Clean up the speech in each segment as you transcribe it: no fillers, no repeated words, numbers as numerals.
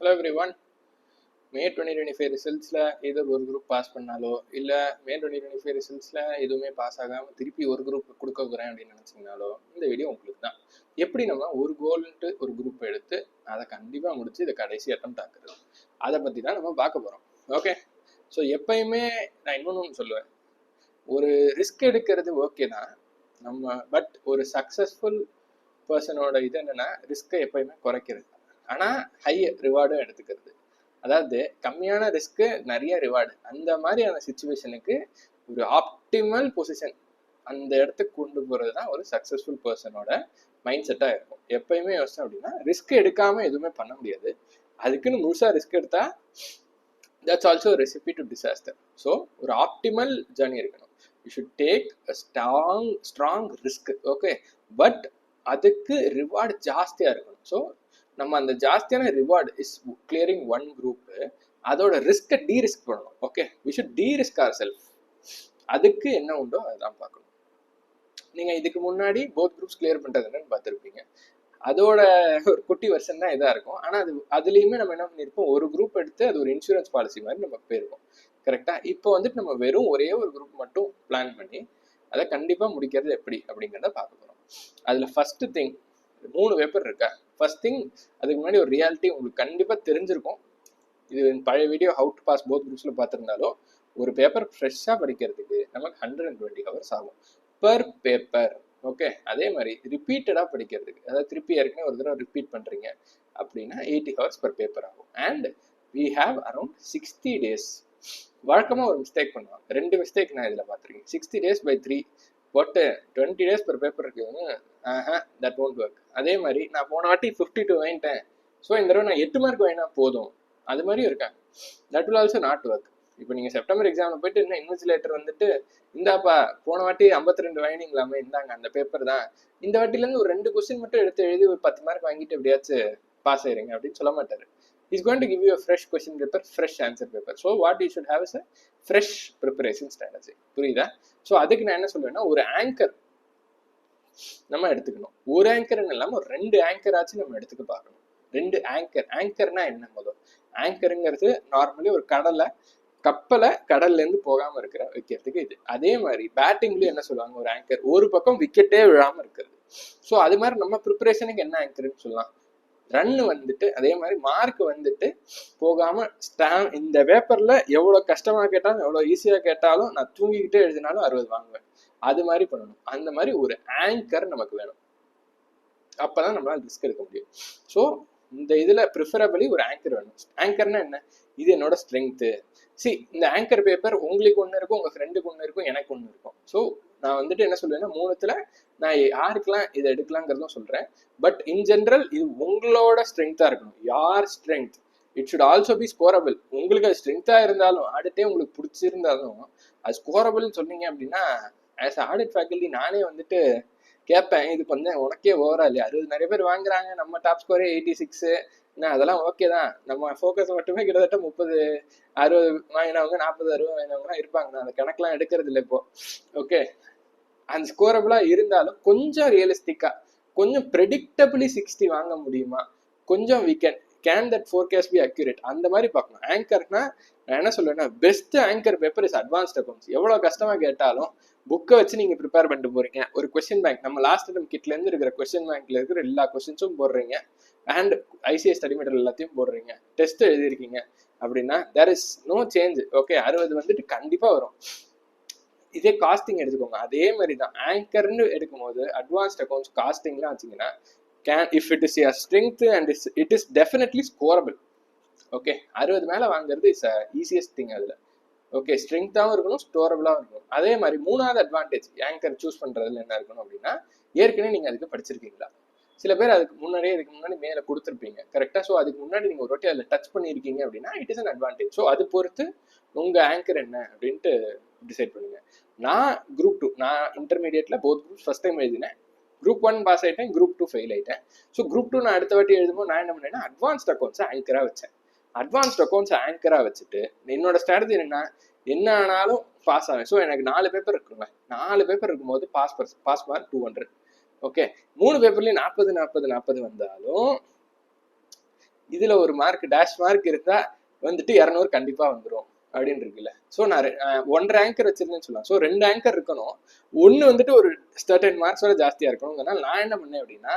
Hello everyone. மே 2025 ரிசல்ட்ஸில் ஏதோ ஒரு group pass பண்ணாலோ இல்லை மே 2025 ரிசல்ட்ஸில் எதுவுமே பாஸ் ஆகாமல் திருப்பி ஒரு குரூப் கொடுக்க போகிறேன் அப்படின்னு நினச்சிங்கனாலோ இந்த வீடியோ உங்களுக்கு தான். எப்படி நம்ம ஒரு கோல்ன்ட்டு ஒரு குரூப் எடுத்து அதை கண்டிப்பாக முடிச்சு இதை கடைசி அட்டெம்ப்ட் ஆக்குறது, அதை பற்றி தான் நம்ம பார்க்க போகிறோம். ஓகே, ஸோ எப்பயுமே நான் இன்னொன்று சொல்லுவேன், ஒரு ரிஸ்க் எடுக்கிறது ஓகே தான் நம்ம, பட் ஒரு சக்ஸஸ்ஃபுல் பர்சனோட இது என்னென்னா ரிஸ்க்கை எப்பயுமே குறைக்கிறது, ஆனால் ஹை ரிவார்டும் எடுத்துக்கிறது. அதாவது கம்மியான ரிஸ்க்கு நிறைய ரிவார்டு, அந்த மாதிரியான சுச்சுவேஷனுக்கு ஒரு ஆப்டிமல் பொசிஷன் அந்த இடத்துக்கு கொண்டு போகிறது தான் ஒரு சக்ஸஸ்ஃபுல் பர்சனோட மைண்ட் செட்டாக இருக்கும். எப்பயுமே யோசிச்சோம் அப்படின்னா ரிஸ்க் எடுக்காமல் எதுவுமே பண்ண முடியாது. அதுக்குன்னு முழுசாக ரிஸ்க் எடுத்தால் that's also recipe to disaster. So ஒரு ஆப்டிமல் ஜர்னி இருக்கணும். You should take a strong risk. Okay, but அதுக்கு ரிவார்டு ஜாஸ்தியாக இருக்கணும். ஸோ நம்ம அந்த ஜாஸ்தியான reward is clearing one group, அதோட ரிஸ்கை டீரிஸ்க் பண்ணணும். Okay, we should derisk our self. அதுக்கு என்ன உண்டோ அதுதான் பார்க்கணும். நீங்கள் இதுக்கு முன்னாடி போத் குரூப்ஸ் கிளியர் பண்ணுறது என்னன்னு பார்த்துருப்பீங்க. அதோட ஒரு குட்டி வெர்ஷன் தான் இதாக இருக்கும். ஆனால் அதுலேயுமே நம்ம என்ன பண்ணியிருப்போம், ஒரு குரூப் எடுத்து அது ஒரு இன்சூரன்ஸ் பாலிசி மாதிரி நம்ம போயிருக்கோம். கரெக்டாக இப்போ வந்துட்டு நம்ம வெறும் ஒரே ஒரு குரூப் மட்டும் பிளான் பண்ணி அதை கண்டிப்பாக முடிக்கிறது எப்படி அப்படிங்கிறத பார்க்க போகிறோம். அதில் ஃபஸ்ட்டு திங், 3 பேப்பர் இருக்கா. ஃபர்ஸ்ட் திங், அதுக்கு முன்னாடி ஒரு ரியாலிட்டி உங்களுக்கு கண்டிப்பாக தெரிஞ்சிருக்கும். இது பழைய video how to pass both குரூப்ஸில் பார்த்துருந்தாலும், ஒரு பேப்பர் ஃப்ரெஷ்ஷாக படிக்கிறதுக்கு நமக்கு 120 ஹவர்ஸ் ஆகும் பர் பேப்பர். ஓகே, அதே மாதிரி ரிப்பீட்டடாக படிக்கிறதுக்கு, அதாவது திருப்பி ஏற்கனவே ஒரு தடவை ரிப்பீட் பண்ணுறீங்க அப்படின்னா 80 ஹவர்ஸ் பர் பேப்பர் ஆகும். And we have around 60 days. வழக்கமாக ஒரு மிஸ்டேக் பண்ணுவாங்க, 2 மிஸ்டேக் நான் இதில் பார்த்துருக்கேன். 60 days by 3 but 20 days per paper இருக்குதுன்னு, தட் ஒன்ட் ஒர்க். அதே மாதிரி நான் போன வாட்டி 52 வாங்கிட்டேன், ஸோ இந்த தடவை நான் 8 மார்க் வாங்கினா போதும், அது மாதிரியும் இருக்காங்க. That will also not work. இப்போ நீங்கள் செப்டம்பர் எக்ஸாமில் போயிட்டு இன்னும் இன்விஜிலேட்டர் வந்துட்டு, இந்தாப்பா போன வாட்டி 52 வாங்கினீங்களாமே, இந்தாங்க அந்த பேப்பர் தான், இந்த வாட்டிலேருந்து ஒரு 2 கொஸ்டின் மட்டும் எடுத்து எழுதி ஒரு 10 மார்க் வாங்கிட்டு எப்படியாச்சும் பாஸ் ஆயிருங்க அப்படின்னு சொல்ல மாட்டாரு. He's going to give you a fresh question paper, fresh answer paper. So what you should have is a fresh preparation strategy. புரியுதா? ஸோ அதுக்கு நான் என்ன சொல்லுவேன்னா, ஒரு ஆங்கர் நம்ம எடுத்துக்கணும். ஒரு ஆங்கர்னு இல்லாமல் ஒரு 2 ஆங்கர் ஆச்சு நம்ம எடுத்துக்க பார்க்கணும். 2 ஆங்கர்னா என்ன? முதல் ஆங்கருங்கிறது நார்மலி ஒரு கப்பலை கடல்லேருந்து போகாமல் வைக்கிறதுக்கு இது. அதே மாதிரி பேட்டிங்லேயும் என்ன சொல்லுவாங்க, ஒரு ஆங்கர் ஒரு பக்கம் விக்கெட்டே விழாமல் இருக்கிறது. ஸோ அது மாதிரி நம்ம ப்ரிப்பரேஷனுக்கு என்ன ஆங்கர்னு சொல்லலாம், ரன் வந்துட்டு அதே மாதிரி மார்க் வந்துட்டு போகாம இந்த பேப்பர்ல எவ்வளவு கஷ்டமா கேட்டாலும் எவ்வளவு ஈஸியா கேட்டாலும் நான் தூங்கிக்கிட்டே எழுதினாலும் 60 வாங்குவேன், அது மாதிரி பண்ணணும். அந்த மாதிரி ஒரு ஆங்கர் நமக்கு வேணும், அப்பதான் நம்மளால ரிஸ்க் எடுக்க முடியும். ஸோ இந்த இதுல ப்ரிஃபரபிளி ஒரு ஆங்கர் வேணும். ஆங்கர்னா என்ன, இது என்னோட ஸ்ட்ரென்த்து. இந்த ஆங்கர் பேப்பர் உங்களுக்கு ஒன்று இருக்கும், உங்க ஃப்ரெண்டுக்கு ஒன்று இருக்கும், எனக்கு ஒன்று இருக்கும். ஸோ நான் வந்துட்டு என்ன சொல்லுவேன்னா, 3த்துல நான் யாருக்கெல்லாம் இதை எடுக்கலாங்கிறதும் சொல்றேன். பட் இன் ஜென்ரல் இது உங்களோட ஸ்ட்ரென்த்தா இருக்கணும். யார் strength, it should also be scorable. உங்களுக்கு அது ஸ்ட்ரென்த்தா இருந்தாலும் ஆடிட்டே உங்களுக்கு பிடிச்சிருந்தாலும் அது ஸ்கோரபிள்னு சொன்னீங்க அப்படின்னா, ஆஸ் ஆடிட் ஃபேக்கல்டி நானே வந்துட்டு கேட்பேன், இது கொஞ்சம் உனக்கே ஓவரா இல்லையா, 60 நிறைய பேர் வாங்குறாங்க, நம்ம டாப் ஸ்கோரே 86, அதெல்லாம் ஓகே தான், நம்ம ஃபோக்கஸ் மட்டுமே கிட்டத்தட்ட 30-60 வாங்கினவங்க 40-60 வாங்கினவங்க இருப்பாங்க. அந்த கணக்கெல்லாம் எடுக்கிறது இல்லை இப்போ. ஓகே, அந்த ஸ்கோரபிளா இருந்தாலும் கொஞ்சம் ரியலிஸ்டிக்கா, கொஞ்சம் ப்ரெடிக்டபிளி 60 வாங்க முடியுமா, கொஞ்சம் can that forecast be accurate, அந்த மாதிரி பார்க்கணும். ஆங்கர்னா நான் என்ன சொல்லுவேன்னா, best anchor paper is advanced accounts. எவ்வளோ கஷ்டமா கேட்டாலும் புக்கை வச்சு நீங்க ப்ரிப்பேர் பண்ணிட்டு போறீங்க. ஒரு கொஸ்டின் பேங்க், நம்ம லாஸ்ட் டைம் கிட்ல இருந்து இருக்கிற கொஸ்டின் பேங்க்ல இருக்கிற எல்லா கொஸ்டின்ஸும் போடுறீங்க, அண்ட் ஐசிஎஸ் ஸ்டடி மெட்டீரியல் எல்லாத்தையும் போடுறீங்க, டெஸ்ட் எழுதிருக்கீங்க அப்படின்னா there is no change. Okay, 60 வந்துட்டு கண்டிப்பா வரும். இதே காஸ்டிங் எடுத்துக்கோங்க, அதே மாதிரி தான். ஆங்கர்னு எடுக்கும்போது அட்வான்ஸ்ட் அக்கௌண்ட்ஸ் காஸ்டிங்லாம் வச்சிங்கன்னா, if it is your strength and it is definitely scoreable. Okay, 60 மேலே வாங்குறது இஸ் ஈஸியஸ்ட் திங். அதில் ஓகே, ஸ்ட்ரென்த்தாகவும் இருக்கணும், ஸ்டோரபிளாகவும் இருக்கணும். அதே மாதிரி 3வது அட்வான்டேஜ் ஆங்கர் சூஸ் பண்ணுறதுல என்ன இருக்கணும் அப்படின்னா, ஏற்கனவே நீங்கள் அதுக்கு படிச்சிருக்கீங்களா. சில பேர் இதுக்கு முன்னாடி மேலே கொடுத்துருப்பீங்க, கரெக்டாக. ஸோ அதுக்கு முன்னாடி நீங்கள் ஒரு வாட்டி அதில் டச் பண்ணியிருக்கீங்க அப்படின்னா it is an advantage. So அது பொறுத்து உங்கள் ஆங்கர் என்ன அப்படின்ட்டு டிசைட் பண்ணுங்க. நான் குரூப் 2, நான் இன்டர்மீடியட்ல போத் குரூப் ஃபர்ஸ்ட் டைம் எழுதினேன். குரூப் 1 பாஸ் ஆகிட்டேன், குரூப் 2 ஃபெயில் ஆகிட்டேன். ஸோ குரூப் 2 நான் அடுத்த வாட்டி எழுதும்போது நான் என்ன பண்ணேன்னா, அட்வான்ஸ்ட் அக்கௌண்ட்ஸை ஆங்கராக வச்சேன். அட்வான்ஸ்ட் அக்கௌண்ட்ஸ் ஆங்கராக வச்சுட்டு என்னோட ஸ்ட்ராட்டஜி என்ன ஆனாலும் பாஸ் ஆவேன். ஸோ எனக்கு 4 பேப்பர் இருக்குங்க, 4 பேப்பர் இருக்கும்போது பாஸ் மார்க் 200. ஓகே, 3 பேப்பர்லேயும் 40 வந்தாலும் இதுல ஒரு மார்க் டேஷ் மார்க் இருந்தா வந்துட்டு 200 கண்டிப்பா வந்துடும் அப்படின்னு இருக்குல்ல. ஸோ நான் 1 ஆங்கர் வச்சிருந்தேன்னு சொல்லலாம். ஸோ 2 ஆங்கர் இருக்கணும். ஒன்று வந்துட்டு ஒரு சர்டன் மார்க்ஸோட ஜாஸ்தியா இருக்கணும்னால நான் என்ன பண்ணேன் அப்படின்னா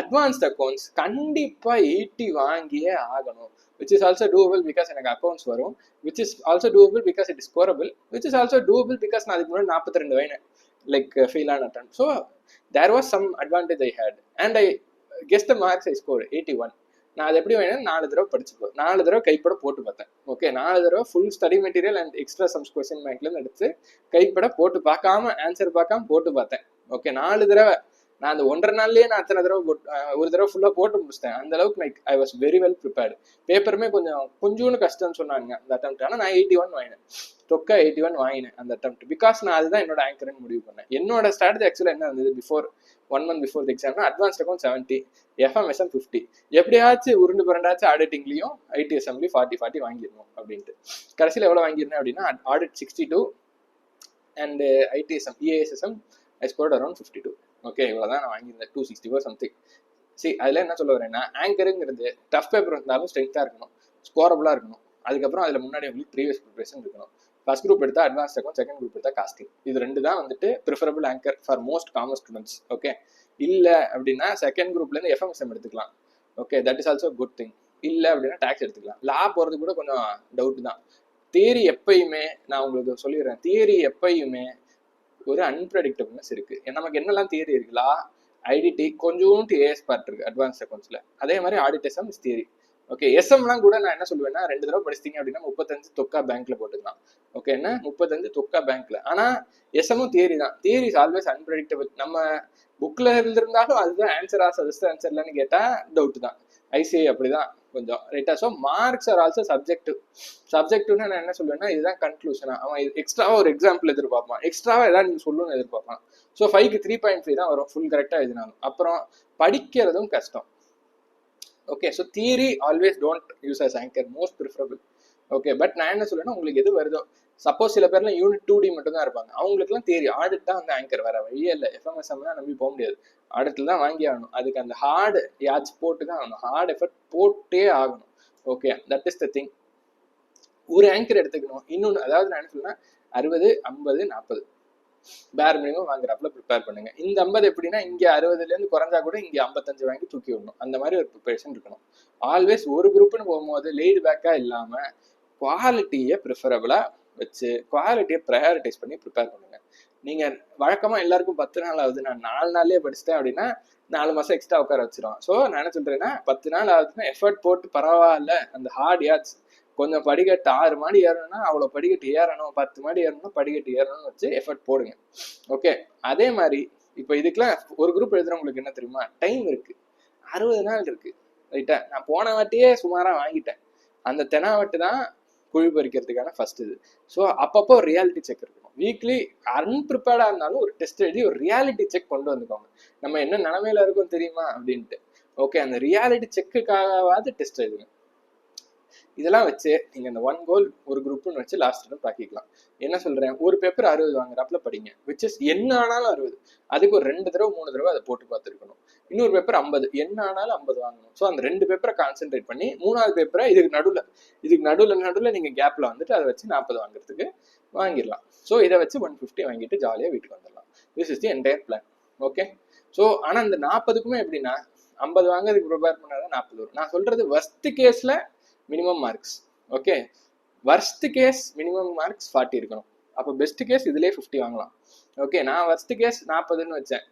அட்வான்ஸ்ட் அக்கௌண்ட்ஸ் கண்டிப்பா 80 வாங்கியே ஆகணும், which is also doable because எனக்கு அக்கௌண்ட்ஸ் வரும், which is also doable because it is scoreable, which is also doable because நான் அதுக்கு முன்னாடி 42 வாங்கினேன் like fail on attempt. So there was some advantage I had and I guessed the marks I scored 81. நான் அது எப்படி வேணும் 4 தடவை படிச்சுப்போம், 4 தடவை கைப்பட போட்டு பார்த்தேன். ஓகே 4 தடவை full study material and extra sums question பேங்க்லேருந்து எடுத்து கைப்பட போட்டு பார்க்காம ஆன்சர் பார்க்காம போட்டு பார்த்தேன். ஓகே 4 தடவை நான் அந்த 1.5 நாள்லயே நான் அத்தனை தடவை ஒரு தடவை ஃபுல்லாக போட்டு முடிச்சிட்டேன். அந்த அளவுக்கு like I was very well prepared. பேப்பருமே கொஞ்சோண்டு கஷ்டம்னு சொன்னாங்க அந்த அட்டெம்ப்ட். ஆனால் நான் 81 வாங்கினேன், தொக்கா 81 வாங்கினேன் அந்த அட்டெம்ப்ட். பிகாஸ் நான் அதுதான் என்னோட ஆங்கர்னு முடிவு பண்ணேன். என்னோட ஸ்ட்ராட்டஜி ஆக்சுவலாக என்ன இருந்தது, பிஃபோர் 1 month பிஃபோர் தி எக்ஸாம்னா அட்வான்ஸ்ட் அக்கௌண்ட் 70, எஃப்எம்எஸ்எம் 50, எப்படியாச்சும் உருண்டு புரண்டாச்சும் ஆடிட்டிங்லையும் ஐடிஎஸ்எம்லையும் 40 வாங்கிடணும் அப்படின்ட்டு. கடைசியில் எவ்வளோ வாங்கியிருந்தேன் அப்படின்னா audit 62 and ITSM EASSM I scored around 52. Okay இவ்வளோதான் நான் வாங்கியிருந்தேன், 264 சம்திங். சரி அதில் என்ன சொல்ல வரேன்னா ஆங்கருங்கிறது டஃப் பேப்பர் இருந்தாலும் ஸ்ட்ரென்த்தாக இருக்கணும், ஸ்கோரபுளாக இருக்கணும். அதுக்கப்புறம் அதில் முன்னாடி உங்களுக்கு ப்ரீவியஸ் ப்ரிப்பரேஷன் இருக்கணும். ஃபர்ஸ்ட் குரூப் எடுத்தால் அட்வான்ஸ் அக்கௌண்ட், செகண்ட் குரூப் எடுத்தால் காஸ்டிங். இது 2 தான் வந்துட்டு preferable anchor for most commerce students. Okay இல்லை அப்படின்னா செகண்ட் குரூப்லேருந்து எஃப்எம்எஸ்எம் எடுத்துக்கலாம். Okay that is also good thing. இல்லை அப்படின்னா டேக்ஸ் எடுத்துக்கலாம். லா போகிறது கூட கொஞ்சம் டவுட் தான். தியரி எப்பயுமே நான் உங்களுக்கு சொல்லிடுறேன், தியரி எப்பயுமே ஒரு அன்பிரடிக்டபிள்னஸ் இருக்கு. நமக்கு என்னெல்லாம் தியரி இருக்குல்லா, ஐடிடி கொஞ்சோண்டு ஏஎஸ் பார்ட் இருக்கு அட்வான்ஸ் அக்கௌண்ட்ஸ்ல, அதே மாதிரி ஆடிட்டேஷன் இஸ் தியரி. ஓகே எஸ்எம்லாம் கூட நான் என்ன சொல்லுவேன்னா 2 தடவை படிச்சிங்க அப்படின்னா 35 தொக்கா பேங்க்ல போட்டுக்கலாம். ஓகே என்ன 35 தொக்கா பேங்க்ல. ஆனா எஸ்எம்மும் தியரி தான். Theory is always unpredictable. நம்ம புக்ல இருந்திருந்தாலும் அதுதான் ஆன்சரா சஜஸ்ட் ஆன்சர்லன்னு கேட்டா டவுட் தான். ஐசிஐ அப்படிதான் கொஞ்சம் ரைட்டா. So marks are also subjective. சப்ஜெக்டிவ்னா நான் என்ன சொல்லுவேன்னா இதுதான் கன்க்ளூஷனா, அவன் எக்ஸ்ட்ராவா ஒரு எக்ஸாம்பிள் எதிர்பார்ப்பான், எக்ஸ்ட்ராவா ஏதாவது நீங்க சொல்லணும்னு எதிர்பார்ப்பான். ஸோ 5க்கு 3.5 தான் வரும் ஃபுல் கரெக்டாக எழுதினாலும். அப்புறம் படிக்கிறதும் கஷ்டம். Okay so theory always don't use as anchor, most preferable. Okay but நான் என்ன சொல்லுவேன்னா உங்களுக்கு எது வருதோ, சப்போஸ் சில பேர்லாம் யூனிட் 2D மட்டும் தான் இருப்பாங்க, அவங்களுக்குலாம் தியரி ஆடிட் தான் வந்து ஆங்கர், வர வழியே இல்லை. எஃப்எம்எஸ்எம்லாம் நம்பி போக முடியாது, ஆடிட்டில் தான் வாங்கி ஆகணும். அதுக்கு அந்த ஹார்டு யாச்சு போட்டு தான் ஆகணும், ஹார்ட் எஃபர்ட் போட்டே ஆகணும். Okay that is the thing. ஒரு ஆங்கர் எடுத்துக்கணும். இன்னொன்று அதாவது நான் என்ன சொல்லுவேன்னா 60, 50, 40 பேர் மினிமம் வாங்குறாப்புல ப்ரிப்பேர் பண்ணுங்க. இந்த 50 எப்படின்னா இங்கே 60லேருந்து குறைஞ்சா கூட இங்கே 55 வாங்கி தூக்கி விடணும். அந்த மாதிரி ஒரு ப்ரிப்பரேஷன் இருக்கணும். ஆல்வேஸ் ஒரு குரூப்னு போகும்போது லேடு பேக்காக இல்லாமல் குவாலிட்டியை ப்ரிஃபரபிளாக வச்சு குவாலிட்டியை ப்ரையாரிட்டைஸ் பண்ணி ப்ரிப்பேர் பண்ணுங்க. நீங்கள் வழக்கமாக எல்லாருக்கும் 10 நாள் ஆகுது, நான் 4 நாள்லேயே படிச்சிட்டேன் அப்படின்னா 4 மாதம் எக்ஸ்ட்ரா உட்கார வச்சிருவோம். ஸோ நான் என்ன சொல்கிறேன்னா 10 நாள் ஆகுதுன்னா எஃபர்ட் போட்டு பரவாயில்ல, அந்த ஹார்ட் யாட்ஸ் கொஞ்சம் படிக்கட்டு 6 மாடி ஏறணும்னா அவ்வளோ படிக்கட்டு ஏறணும், 10 மாடி ஏறணும்னா படிக்கட்டு ஏறணும்னு வச்சு எஃபர்ட் போடுங்க. ஓகே அதே மாதிரி இப்போ இதுக்கெல்லாம் ஒரு குரூப் எழுதுறவங்களுக்கு என்ன தெரியுமா, டைம் இருக்கு, 60 நாள் இருக்கு ரைட்டா. நான் போன வாட்டியே சுமாராக வாங்கிட்டேன். அந்த தெனாவட்டு தான் குழி பறிக்கிறதுக்கான ஃபர்ஸ்ட் இது. ஸோ அப்பப்போ ஒரு ரியாலிட்டி செக் இருக்கணும். வீக்லி அன்பிரிப்பேர்டாக இருந்தாலும் ஒரு டெஸ்ட் எழுதி ஒரு ரியாலிட்டி செக் கொண்டு வந்துக்கோங்க. நம்ம என்ன நிலமையில இருக்கோம் தெரியுமா அப்படின்ட்டு. ஓகே அந்த ரியாலிட்டி செக்குக்காகவாது டெஸ்ட் எழுதுங்க. இதெல்லாம் வச்சு நீங்க இந்த 1 கோல் ஒரு குரூப்னு வச்சு லாஸ்ட் தாக்கிக்கலாம். என்ன சொல்றேன், ஒரு பேப்பர் 60 வாங்குறாப்புல படிங்க, விச் இஸ் என்ன ஆனாலும் 60. அதுக்கு ஒரு 2 தடவை 3 தடவை அதை போட்டு பார்த்துருக்கணும். இன்னொரு பேப்பர் 50, என்ன ஆனாலும் 50 வாங்கணும். ஸோ அந்த 2 பேப்பரை கான்சென்ட்ரேட் பண்ணி 3ஆவது பேப்பரை இதுக்கு நடுவில் நீங்க கேப்ல வந்துட்டு அதை வச்சு 40 வாங்குறதுக்கு வாங்கிடலாம். ஸோ இதை வச்சு 150 வாங்கிட்டு ஜாலியாக வீட்டுக்கு வந்துடலாம். This is the entire plan. Okay so ஆனால் இந்த 40க்குமே எப்படின்னா 50 வாங்குறதுக்கு ப்ரிப்பேர் பண்ணாதான் 40 வரும். நான் சொல்றது வர்ஸ்ட் கேஸ்ல minimum marks. Okay worst case minimum marks 40 இருக்கணும். அப்போ பெஸ்ட் கேஸ் இதுலேயே 50 வாங்கலாம். ஓகே நான் வர்ஸ்ட் கேஸ் 40ன்னு வச்சேன்,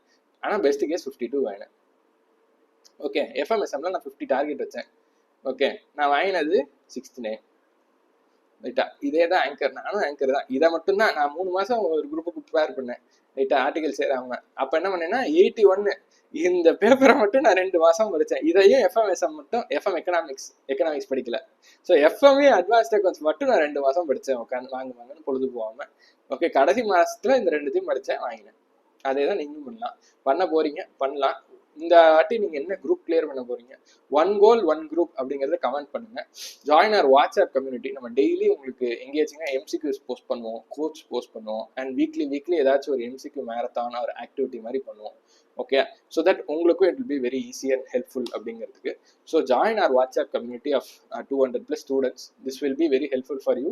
ஆனால் பெஸ்ட் கேஸ் 52 வாங்கினேன். ஓகே எஃப்எம்எஸ்எம்ல நான் 50 டார்கெட் வச்சேன். ஓகே நான் வாங்கினது 69 ரைட்டா. இதே தான் ஆங்கர், நானும் ஆங்கர் தான். இதை மட்டும்தான் நான் 3 மாதம் ஒரு குரூப்புக்கு ப்ரிப்பேர் பண்ணேன் ரைட்டா, ஆர்டிகல் சேராம. அப்போ என்ன பண்ணேன்னா 81 இந்த பேப்பரை மட்டும் நான் 2 மாதம் படித்தேன். இதையும் எஃப்எம்எஸ்எம் மட்டும், எஃப்எம் எக்கனாமிக்ஸ் படிக்கல. ஸோ எஃப்எம்ஏ அட்வான்ஸ்ட் அக்கௌண்ட்ஸ் மட்டும் நான் 2 மாதம் படித்தேன் உட்காந்து வாங்குவாங்கன்னு பொழுது போகாமல். ஓகே கடைசி மாதத்தில் இந்த 2த்தையும் படித்தேன், வாங்கினேன். அதே தான் நீங்களும் பண்ண போறீங்க, பண்ணலாம். இந்த வாட்டி நீங்கள் என்ன குரூப் கிளியர் பண்ண போறீங்க, 1 கோல் 1 குரூப் அப்படிங்கிறத கமெண்ட் பண்ணுங்க. Join our WhatsApp community. நம்ம டெய்லி உங்களுக்கு எங்கேயாச்சுன்னா எம்சிக்யூஸ் போஸ்ட் பண்ணுவோம், கோச் போஸ்ட் பண்ணுவோம், அண்ட் வீக்லி ஏதாச்சும் ஒரு எம்சிக்யூ மேரத்தான் ஒரு ஆக்டிவிட்டி மாதிரி பண்ணுவோம். ஓகே, ஸோ தட் உங்களுக்கும் it will be very easy and helpful அப்படிங்கிறதுக்கு. So join our WhatsApp community of 200+ students. This will be very helpful for you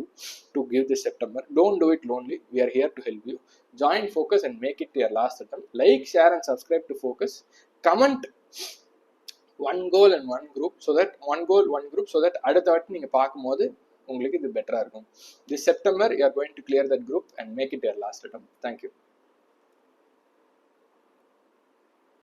to give this September. Don't do it lonely, we are here to help you. Join Focus and make it your last attempt. Like, share and subscribe to Focus. Comment one goal and one group, so that one goal one group, so that அடுத்த வாட்டி நீங்கள் பார்க்கும்போது உங்களுக்கு இது பெட்டராக இருக்கும். This September you are going to clear that group and make it your last attempt. Thank you.